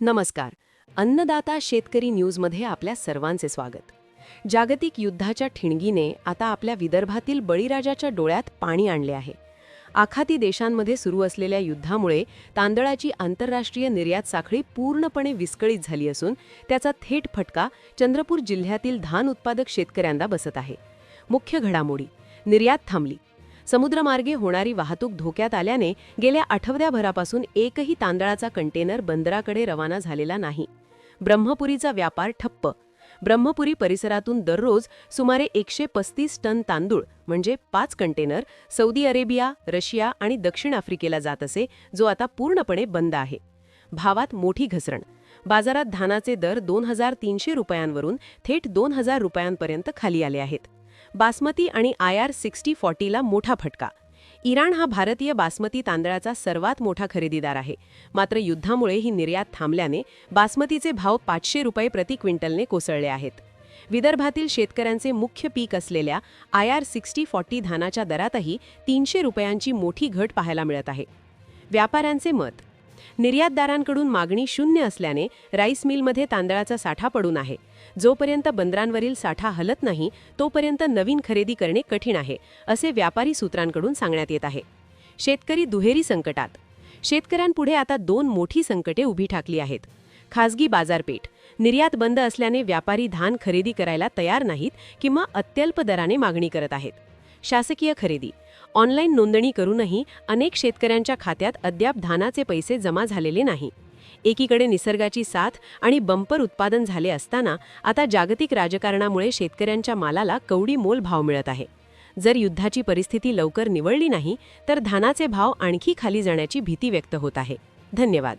नमस्कार. अन्नदाता शेतकरी न्यूजमध्ये आपल्या सर्वांचे स्वागत. जागतिक युद्धाच्या ठिणगीने आता आपल्या विदर्भातील बळीराजाच्या डोळ्यात पाणी आणले आहे. आखाती देशांमध्ये सुरू असलेल्या युद्धामुळे तांदळाची आंतरराष्ट्रीय निर्यात साखळी पूर्णपणे विस्कळीत झाली असून त्याचा थेट फटका चंद्रपूर जिल्ह्यातील धान उत्पादक शेतकऱ्यांना बसत आहे. मुख्य घडामोडी: निर्यात थांबली. समुद्रमार्गे होणारी वाहतूक धोक्यात आल्याने गेल्या आठवड्याभरापासून एकही तांदळाचा कंटेनर बंदराकडे रवाना झालेला नाही. ब्रह्मपुरीचा व्यापार ठप्प. ब्रह्मपुरी परिसरातून दररोज सुमारे 135 टन तांदूळ म्हणजे 5 कंटेनर सौदी अरेबिया, रशिया आणि दक्षिण आफ्रिकेला जात असे, जो आता पूर्णपणे बंद आहे. भावात मोठी घसरण. बाजारात धानाचे दर 2300 रुपयांवरून थेट 2000 रुपयांपर्यंत खाली आले आहेत. बासमती आणि IR6040ला मोठा फटका. इराण हा भारतीय बासमती तांदळाचा सर्वात मोठा खरेदीदार आहे. मात्र युद्धामुळे ही निर्यात थांबल्याने बासमतीचे भाव 500 रुपये प्रति क्विंटलने कोसळले आहेत. विदर्भातील शेतकऱ्यांचे मुख्य पीक असलेल्या IR6040 धानाच्या दरातही 300 रुपयांची मोठी घट पाहायला मिळत आहे. व्यापाऱ्यांचे मत: निर्यातदारांकडून मागणी शून्य असल्याने राईस मिलमध्ये तांदळाचा साठा पडून आहे. जोपर्यंत बंदरांवरील साठा हलत नाही तोपर्यंत नवीन खरेदी करणे कठीण आहे, असे व्यापारी सूत्रांकडून सांगण्यात येत आहे. शेतकरी दुहेरी संकटात. शेतकऱ्यांपुढे आता 2 मोठी संकटे उभी ठाकली आहेत. खासगी बाजारपेठ. निर्यात बंद असल्याने व्यापारी धान खरेदी करायला तयार नाहीत किंवा अत्यल्प दराने मागणी करत आहेत. शासकीय खरेदी. ऑनलाईन नोंदणी करूनही अनेक शेतकऱ्यांच्या खात्यात अद्याप धानाचे पैसे जमा झालेले नाही. एकीकडे निसर्गाची साथ आणि बंपर उत्पादन झाले असताना आता जागतिक राजकारणामुळे शेतकऱ्यांच्या मालाला कवडी मोल भाव मिळत आहे. जर युद्धाची परिस्थिती लवकर निवळली नाही तर धानाचे भाव आणखी खाली जाण्याची भीती व्यक्त होत आहे. धन्यवाद.